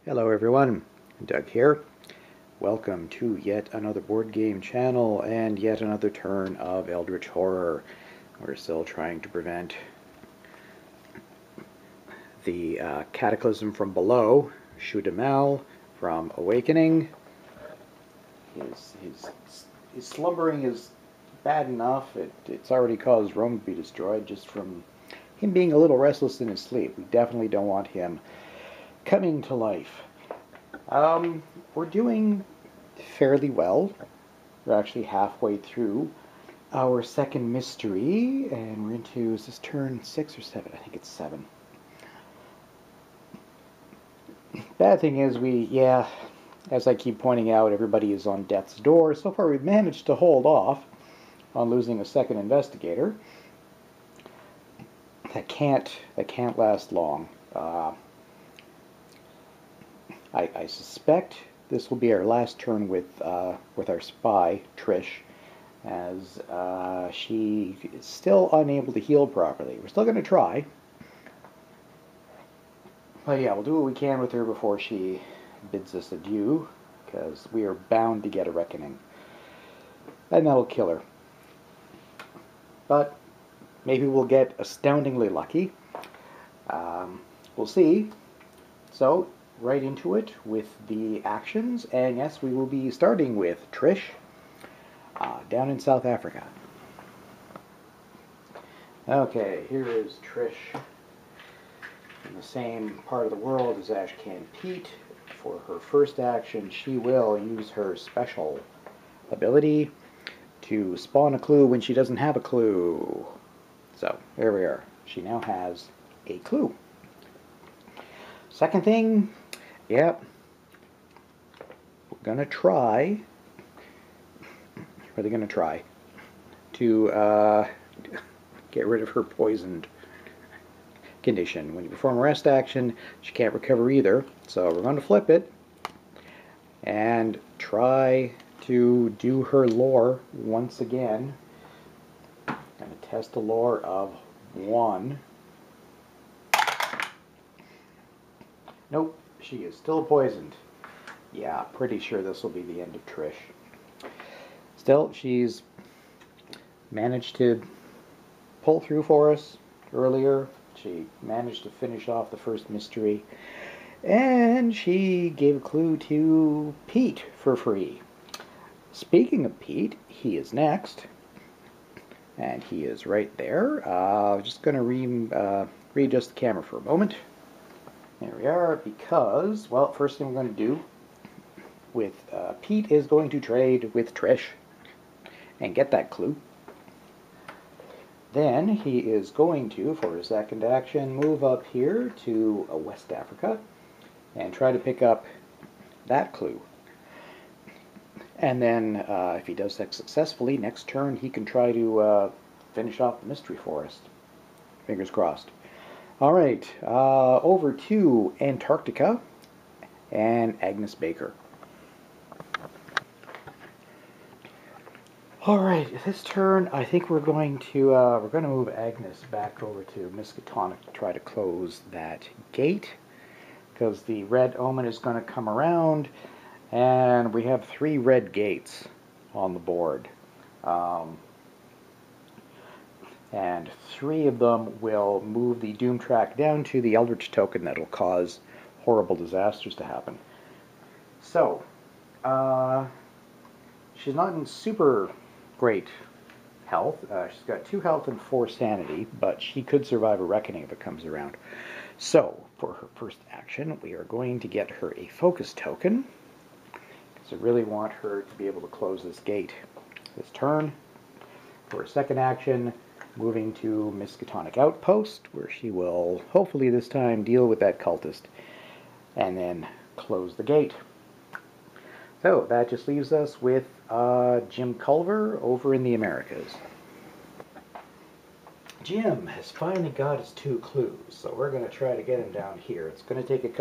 Hello everyone, Doug here. Welcome to yet another board game channel and yet another turn of Eldritch Horror. We're still trying to prevent the cataclysm from below, Shudde from awakening. His slumbering is bad enough. It's already caused Rome to be destroyed just from him being a little restless in his sleep. We definitely don't want him coming to life. We're doing fairly well. We're actually halfway through our second mystery, and we're into, is this turn 6 or 7? I think it's 7. Bad thing is as I keep pointing out, everybody is on death's door. So far we've managed to hold off on losing a second investigator. That can't last long. I suspect this will be our last turn with our spy, Trish, as she is still unable to heal properly. We're still going to try. But yeah, we'll do what we can with her before she bids us adieu, because we are bound to get a reckoning. And that'll kill her. But maybe we'll get astoundingly lucky. We'll see. So, right into it with the actions, and yes, we will be starting with Trish down in South Africa. Okay, here is Trish in the same part of the world as Ashcan Pete. For her first action, she will use her special ability to spawn a clue when she doesn't have a clue. So, there we are. She now has a clue. Second thing, yep, we're going to try, really going to try to get rid of her poisoned condition. When you perform a rest action, she can't recover either, so we're going to flip it and try to do her lore once again. I'm going to test the lore of 1. Nope, she is still poisoned. Yeah, pretty sure this will be the end of Trish. Still, she's managed to pull through for us earlier. She managed to finish off the first mystery. And she gave a clue to Pete for free. Speaking of Pete, he is next. And he is right there. Just going to readjust the camera for a moment. There we are, because, well, first thing we're going to do with Pete is going to trade with Trish and get that clue. Then he is going to, for his second action, move up here to West Africa and try to pick up that clue. And then, if he does that successfully, next turn he can try to finish off the mystery forest. Fingers crossed. Alright, over to Antarctica and Agnes Baker. Alright, this turn I think we're going to move Agnes back over to Miskatonic to try to close that gate, because the red omen is going to come around and we have 3 red gates on the board. And 3 of them will move the Doom track down to the Eldritch token that will cause horrible disasters to happen. So, she's not in super great health. She's got 2 health and 4 sanity, but she could survive a reckoning if it comes around. So, for her first action, we are going to get her a focus token, because I really want her to be able to close this gate this turn. For her second action, moving to Miskatonic Outpost, where she will hopefully this time deal with that cultist and then close the gate. So that just leaves us with Jim Culver over in the Americas. Jim has finally got his 2 clues, so we're going to try to get him down here. It's going to take it's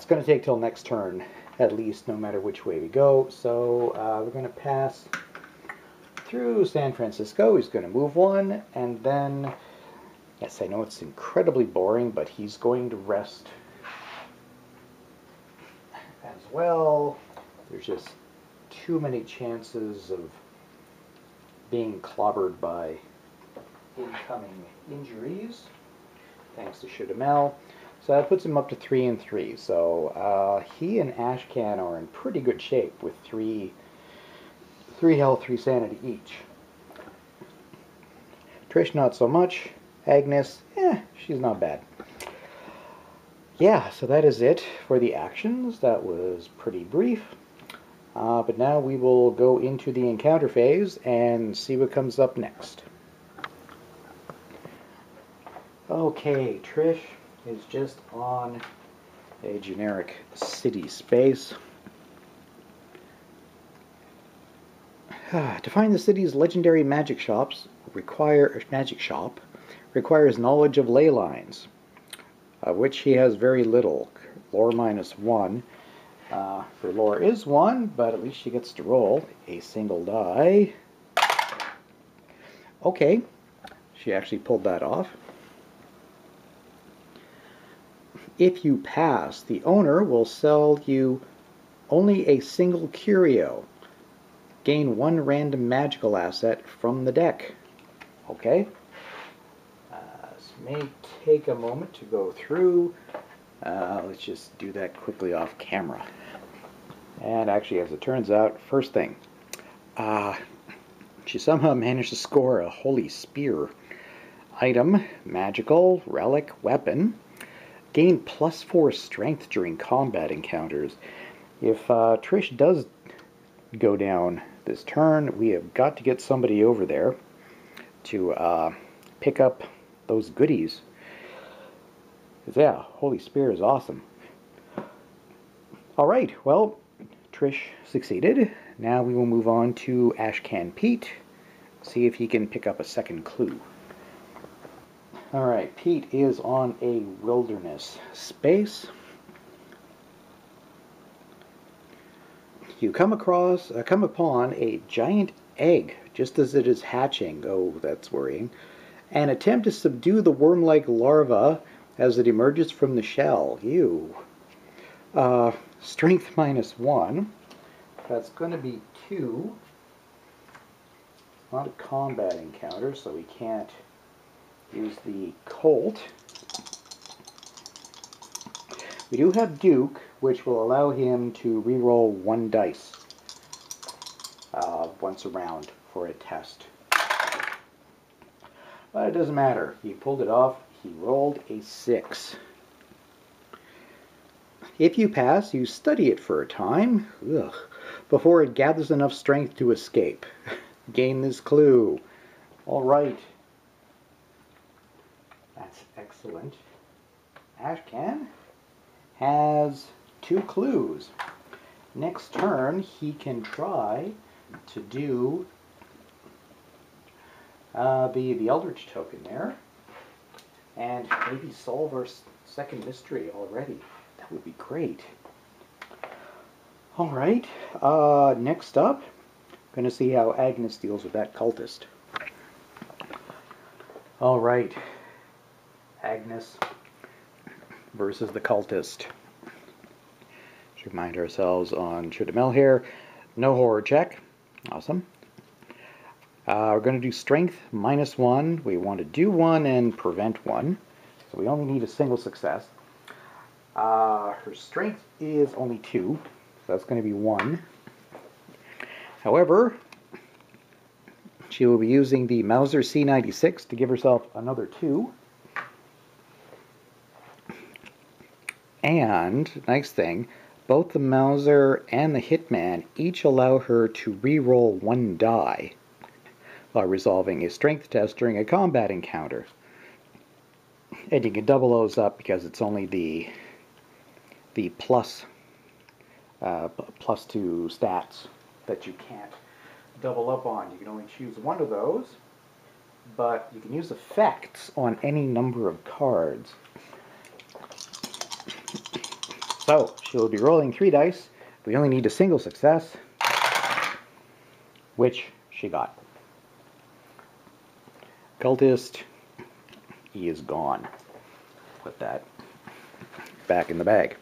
going to take till next turn at least, no matter which way we go. So we're going to pass through San Francisco. He's going to move 1, and then, yes, I know it's incredibly boring, but he's going to rest well, there's just too many chances of being clobbered by incoming injuries, thanks to Shudde. So that puts him up to 3-3. So he and Ashcan are in pretty good shape with three health, 3 sanity each. Trish, not so much. Agnes, she's not bad. Yeah, so that is it for the actions. That was pretty brief. But now we will go into the encounter phase and see what comes up next. Okay, Trish is just on a generic city space. To find the city's legendary magic shop requires knowledge of ley lines, of which he has very little. Lore -1. For lore is 1, but at least she gets to roll a single die. Okay, she actually pulled that off. If you pass, the owner will sell you only a single curio. Gain 1 random magical asset from the deck. Okay. This may take a moment to go through. Let's just do that quickly off camera. And actually, as it turns out, first thing, she somehow managed to score a holy spear. Item, magical, relic, weapon. Gain +4 strength during combat encounters. If Trish does go down this turn, we have got to get somebody over there to pick up those goodies. Yeah, Holy Spear is awesome. Alright, well, Trish succeeded. Now we will move on to Ashcan Pete, see if he can pick up a second clue. Alright, Pete is on a wilderness space. You come upon a giant egg just as it is hatching. Oh, that's worrying. And attempt to subdue the worm-like larva as it emerges from the shell. Ew. Strength -1. That's going to be 2. Not a combat encounter, so we can't use the Colt. We do have Duke, which will allow him to re-roll 1 dice once a round for a test. But it doesn't matter. He pulled it off. He rolled a 6. If you pass, you study it for a time, before it gathers enough strength to escape. Gain this clue. All right. That's excellent. Ashcan has 2 clues. Next turn, he can try to do the Eldritch token there, and maybe solve our second mystery already. That would be great. All right. Next up, going to see how Agnes deals with that cultist. All right. Agnes versus the cultist. Let's remind ourselves on Shudde here. No horror check. Awesome. We're going to do strength -1. We want to do 1 and prevent 1. So we only need a single success. Her strength is only 2. So that's going to be 1. However, she will be using the Mauser C96 to give herself another 2. And, nice thing, both the Mauser and the Hitman each allow her to re-roll 1 die while resolving a strength test during a combat encounter. And you can double those up because it's only the plus 2 stats that you can't double up on. You can only choose one of those, but you can use effects on any number of cards. So, she'll be rolling 3 dice. We only need a single success, which she got. Cultist, he is gone. Put that back in the bag.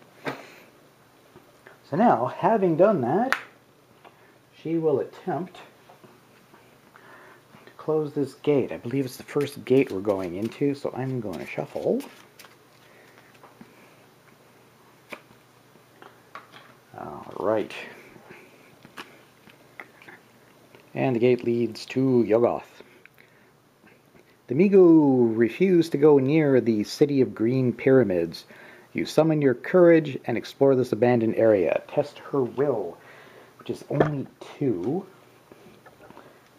So now, having done that, she will attempt to close this gate. I believe it's the first gate we're going into, so I'm going to shuffle. Alright. And the gate leads to Yoggoth. The Migu refuse to go near the City of Green Pyramids. You summon your courage and explore this abandoned area. Test her will, which is only 2.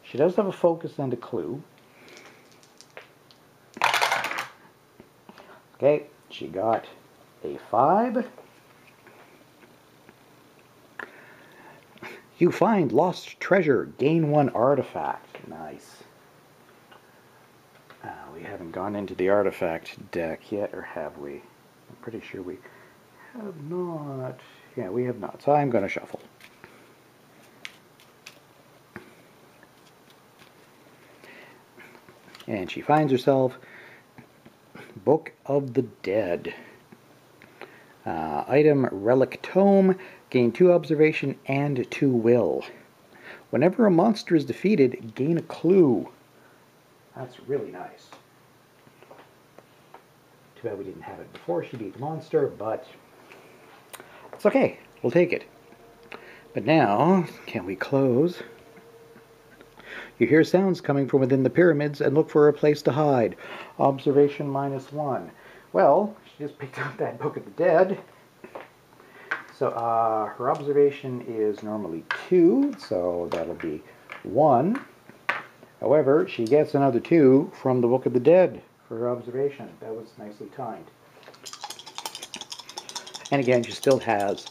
She does have a focus and a clue. Okay, she got a 5. You find lost treasure. Gain 1 artifact. Nice. We haven't gone into the artifact deck yet, or have we? I'm pretty sure we have not. Yeah, we have not. So I'm going to shuffle. And she finds herself Book of the Dead. Item Relic Tome. Gain 2 observation and 2 will. Whenever a monster is defeated, gain a clue. That's really nice. Too bad we didn't have it before she beat the monster, but it's okay. We'll take it. But now, can we close? You hear sounds coming from within the pyramids and look for a place to hide. Observation -1. Well, she just picked up that Book of the Dead. So her observation is normally 2, so that'll be 1. However, she gets another 2 from the Book of the Dead for her observation. That was nicely timed. And again, she still has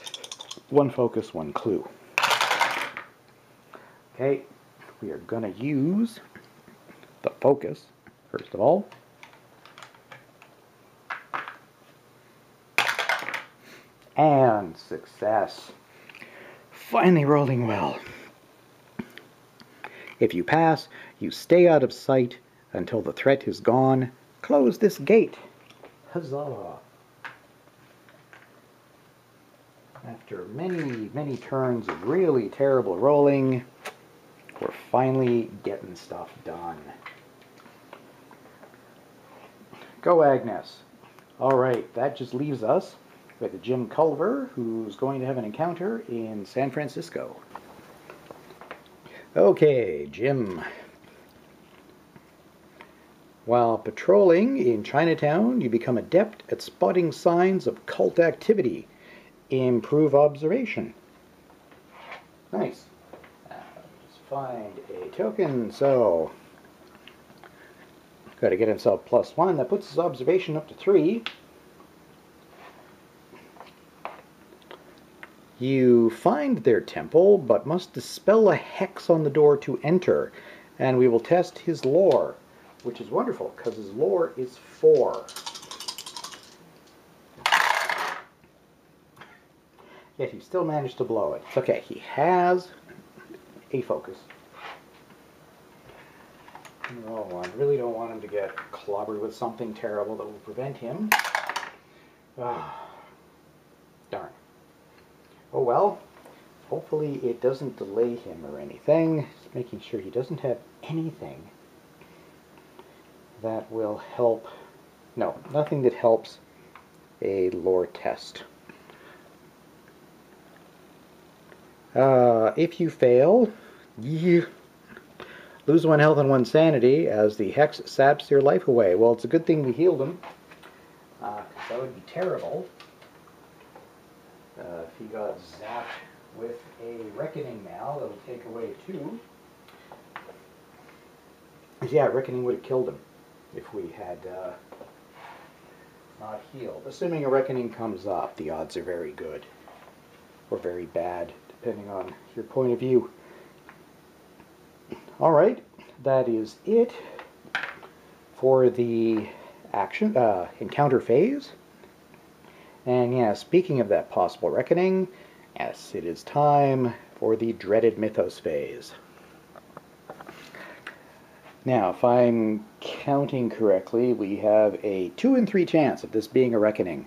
1 focus, 1 clue. Okay, we are going to use the focus, first of all. And success. Finally rolling well. If you pass, you stay out of sight until the threat is gone. Close this gate. Huzzah! After many, many turns of really terrible rolling, we're finally getting stuff done. Go, Agnes. Alright, that just leaves us with Jim Culver, who's going to have an encounter in San Francisco. Okay, Jim. While patrolling in Chinatown, you become adept at spotting signs of cult activity. Improve observation. Nice. Let's find a token. So, got to get himself +1. That puts his observation up to 3. You find their temple, but must dispel a hex on the door to enter. And we will test his lore, which is wonderful, because his lore is 4. Yet he still managed to blow it. It's okay, he has a focus. Oh, I really don't want him to get clobbered with something terrible that will prevent him. Ah, darn. Oh well, hopefully it doesn't delay him or anything. Just making sure he doesn't have anything that will help. No, nothing that helps a lore test. If you fail, you lose 1 health and 1 sanity as the hex saps your life away. Well, it's a good thing we healed him. That would be terrible. If he got zapped with a Reckoning now, that'll take away 2. Yeah, Reckoning would have killed him if we had not healed. Assuming a Reckoning comes up, the odds are very good. Or very bad, depending on your point of view. Alright, that is it for the action encounter phase. And yeah, speaking of that possible Reckoning, yes, it is time for the dreaded Mythos phase. Now, if I'm counting correctly, we have a 2 in 3 chance of this being a Reckoning.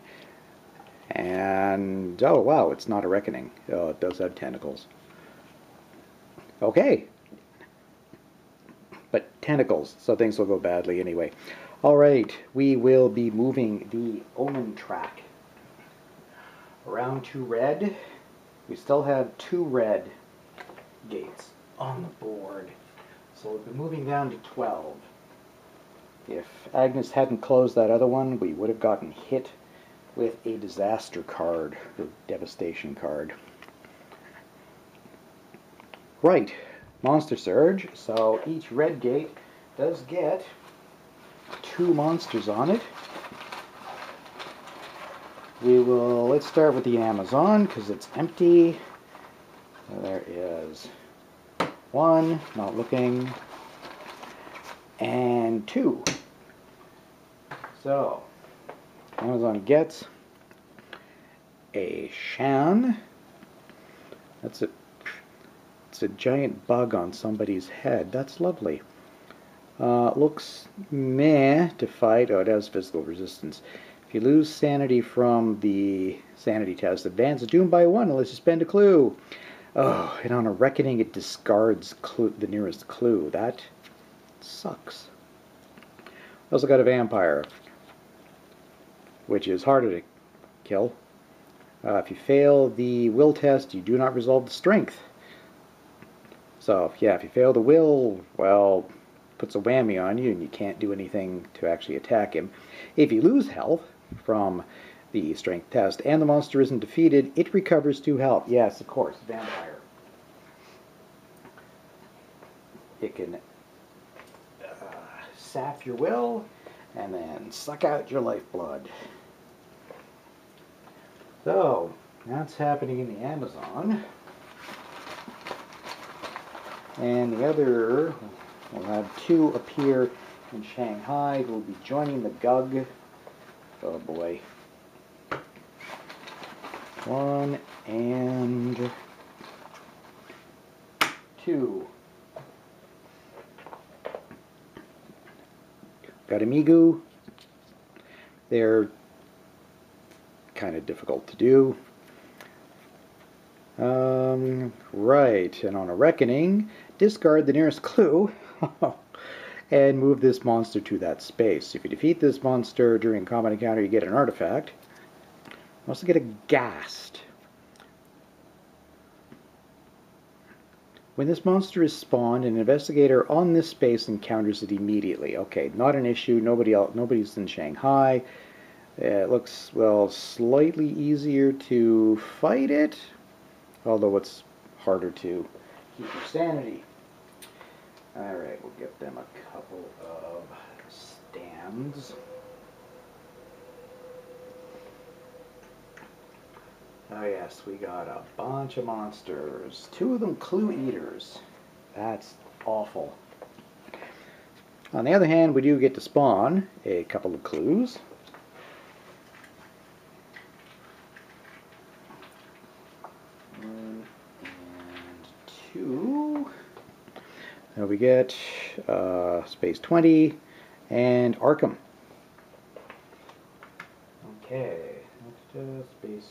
And, oh wow, it's not a reckoning. Oh, it does have tentacles. Okay. But tentacles, so things will go badly anyway. Alright, we will be moving the Omen track around to red. We still have 2 red gates on the board. So we'll be moving down to 12. If Agnes hadn't closed that other one, we would have gotten hit with a disaster card, or devastation card. Right, Monster Surge. So each red gate does get 2 monsters on it. Let's start with the Amazon, because it's empty. So there is 1, not looking, and 2. So, Amazon gets a Shan. It's a giant bug on somebody's head. That's lovely. Looks meh to fight. Oh, it has physical resistance. If you lose sanity from the sanity test, advance is doomed by 1 unless you spend a clue. Oh, and on a reckoning it discards the nearest clue. That sucks. Also got a vampire, which is harder to kill. If you fail the will test, you do not resolve the strength. So, yeah, if you fail the will, well, puts a whammy on you and you can't do anything to actually attack him. If you lose health from the strength test and the monster isn't defeated, it recovers 2 health. Yes, of course, vampire. It can sap your will and then suck out your lifeblood. So, that's happening in the Amazon. And the other, we'll have 2 appear in Shanghai who will be joining the Gug. Oh boy. 1 and 2. Got Amigu. They're kind of difficult to do. Right, and on a reckoning, discard the nearest clue and move this monster to that space. If you defeat this monster during a combat encounter, you get an artifact. You also get a Ghast. When this monster is spawned, an investigator on this space encounters it immediately. Okay, not an issue. Nobody's in Shanghai. It looks, well, slightly easier to fight it, although it's harder to keep your sanity. Alright, we'll get them a couple of stands. Oh yes, we got a bunch of monsters. 2 of them clue eaters. That's awful. On the other hand, we do get to spawn a couple of clues. Now we get Space 20 and Arkham. Okay, next Space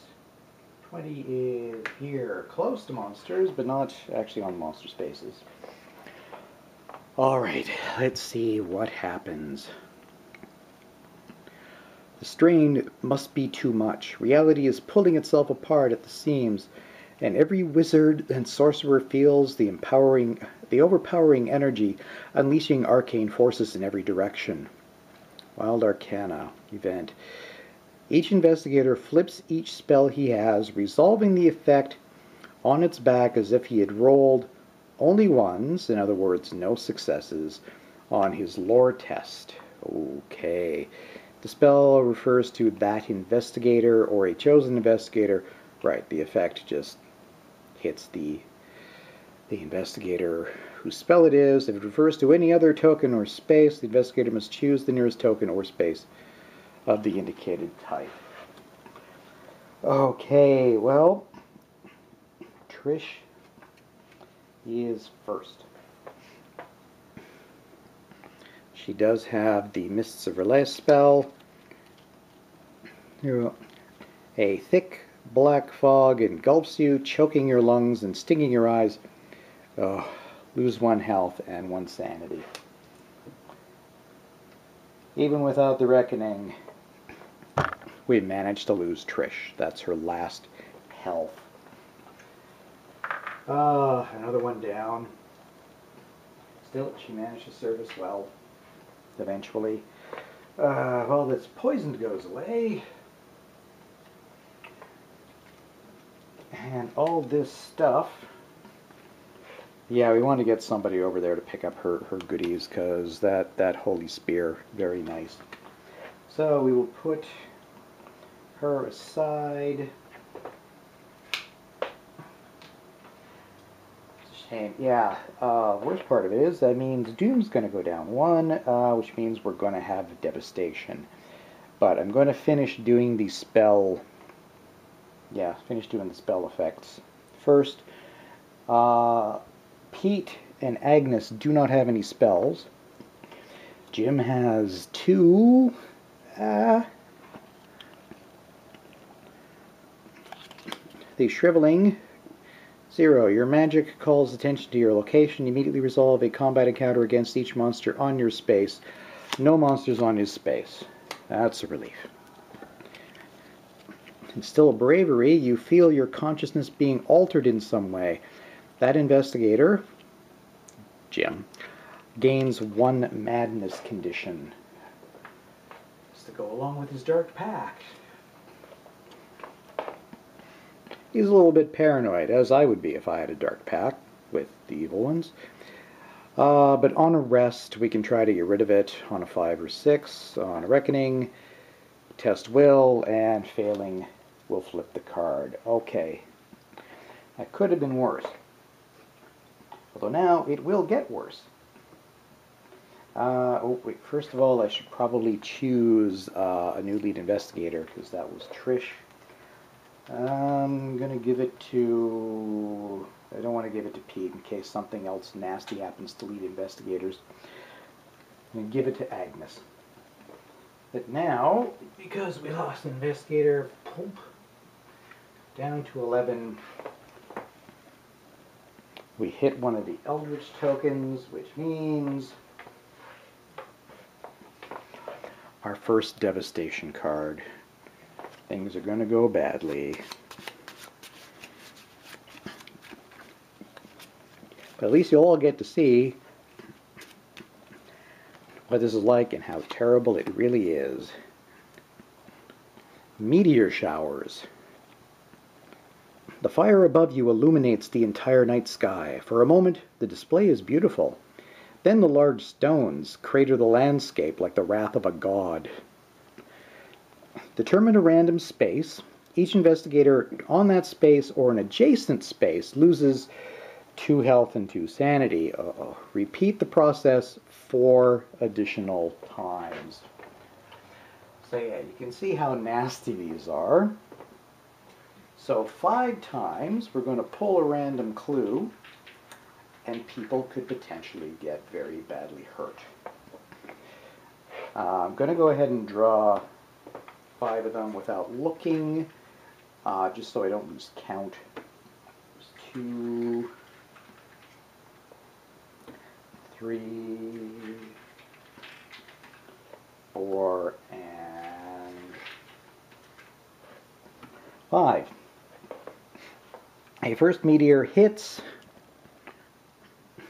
20 is here, close to monsters, but not actually on monster spaces. Alright, let's see what happens. The strain must be too much. Reality is pulling itself apart at the seams, and every wizard and sorcerer feels the overpowering energy, unleashing arcane forces in every direction. Wild Arcana event. Each investigator flips each spell he has, resolving the effect on its back as if he had rolled only ones, in other words, no successes, on his lore test. Okay. The spell refers to that investigator or a chosen investigator. Right, the effect just hits the investigator whose spell it is. If it refers to any other token or space, the investigator must choose the nearest token or space of the indicated type. Okay, well, Trish is first. She does have the Mists of Relay spell. A thick black fog engulfs you, choking your lungs and stinging your eyes. Oh, lose 1 health and 1 sanity. Even without the reckoning, we managed to lose Trish. That's her last health. Another one down. Still, she managed to serve us well, eventually. Well, this poison goes away. And all this stuff. Yeah, we want to get somebody over there to pick up her goodies, because that holy spear, very nice. So we will put her aside. Shame. Yeah, worst part of it is that means Doom's going to go down 1, which means we're going to have devastation. But I'm going to finish doing the spell. Yeah, finish doing the spell effects first. Pete and Agnes do not have any spells. Jim has 2. The Shriveling. 0. Your magic calls attention to your location. Immediately resolve a combat encounter against each monster on your space. No monsters on his space. That's a relief. And still a bravery. You feel your consciousness being altered in some way. That investigator, Jim, gains 1 madness condition. Just to go along with his dark pact. He's a little bit paranoid, as I would be if I had a dark pact with the evil ones. But on a rest, we can try to get rid of it on a 5 or 6. On a reckoning, test will, and failing, we'll flip the card. Okay. That could have been worse. Although now it will get worse. Oh, wait, first of all, I should probably choose a new lead investigator, because that was Trish. I'm going to give it to... I don't want to give it to Pete in case something else nasty happens to lead investigators. I'm going to give it to Agnes. But now, because we lost investigator, Pope, down to 11, we hit one of the Eldritch tokens, which means our first devastation card. Things are going to go badly. But at least you'll all get to see what this is like and how terrible it really is. Meteor showers. The fire above you illuminates the entire night sky. For a moment, the display is beautiful. Then the large stones crater the landscape like the wrath of a god. Determine a random space. Each investigator on that space or an adjacent space loses 2 health and 2 sanity. Repeat the process 4 additional times. So yeah, you can see how nasty these are. So 5 times we're going to pull a random clue, and people could potentially get very badly hurt. I'm going to go ahead and draw 5 of them without looking, just so I don't lose count. There's 2, 3, 4, and 5. A first meteor hits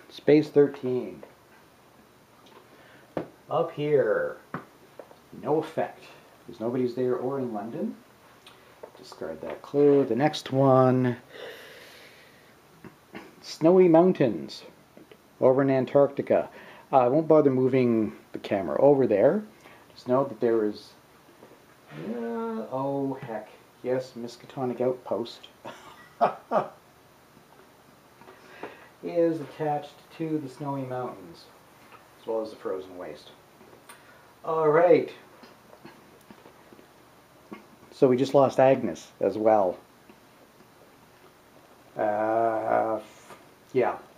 space 13. Up here, no effect, because nobody's there or in London. Discard that clue. The next one, snowy mountains over in Antarctica. I won't bother moving the camera over there. Just know that there is, oh heck, yes, Miskatonic Outpost is attached to the snowy mountains, as well as the frozen waste. Alright. So we just lost Agnes as well. Yeah,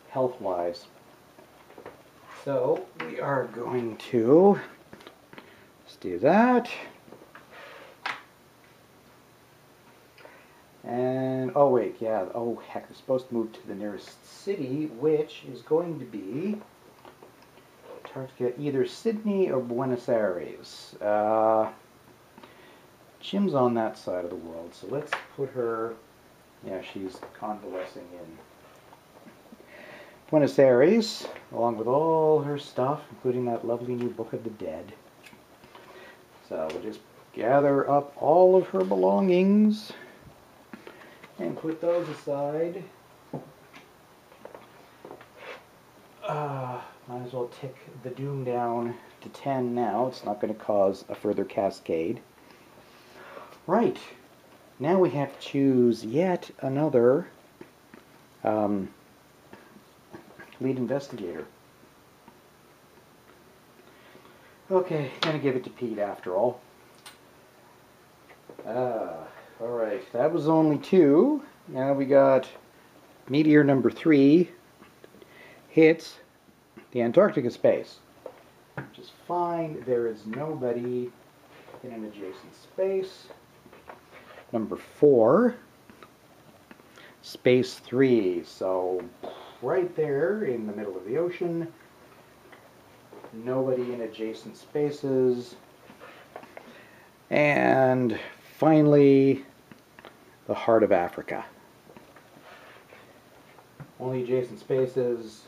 health-wise. So we are going to just do that. And, oh wait, yeah, oh heck, they're supposed to move to the nearest city, which is going to be either Sydney or Buenos Aires. Jim's on that side of the world, so let's put her, yeah, she's convalescing in Buenos Aires, along with all her stuff, including that lovely new Book of the Dead. So we'll just gather up all of her belongings and put those aside. Might as well tick the doom down to 10 now. It's not going to cause a further cascade. Right. Now we have to choose yet another lead investigator. Okay, gonna give it to Pete after all. Alright, that was only 2. Now we got meteor number 3 hits the Antarctica space. Which is fine. There is nobody in an adjacent space. Number 4, space 3. So right there in the middle of the ocean. Nobody in adjacent spaces. And finally, the heart of Africa. Only adjacent spaces.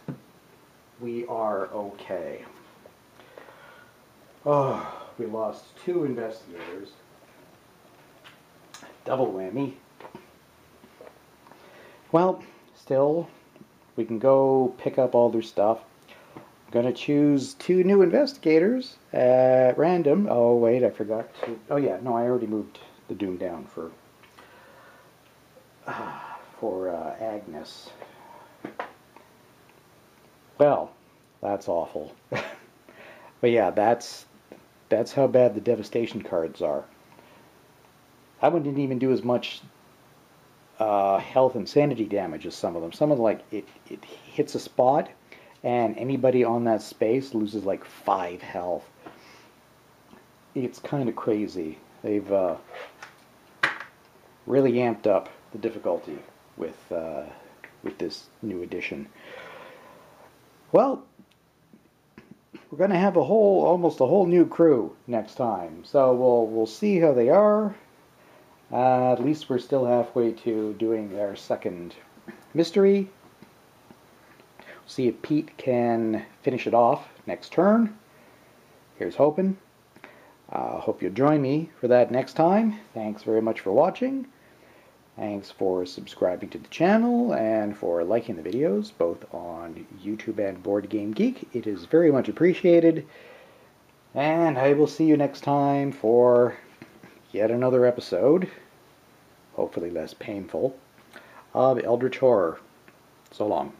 We are okay. Oh, we lost 2 investigators. Double whammy. Well, still, we can go pick up all their stuff. I'm going to choose 2 new investigators at random. Oh, wait, I forgot to... Oh, yeah, no, I already moved the doom down for Agnes. Well, that's awful. But yeah, that's how bad the devastation cards are. That one didn't even do as much health and sanity damage as some of them. Some of them, like, it hits a spot, and anybody on that space loses like 5 health. It's kind of crazy. They've really amped up the difficulty with this new edition. Well, we're going to have almost a whole new crew next time. So we'll see how they are. At least we're still halfway to doing our second mystery. See if Pete can finish it off next turn. Here's hoping. Hope you'll join me for that next time. Thanks very much for watching. Thanks for subscribing to the channel and for liking the videos, both on YouTube and Board Game Geek. It is very much appreciated. And I will see you next time for yet another episode, hopefully less painful, of Eldritch Horror. So long.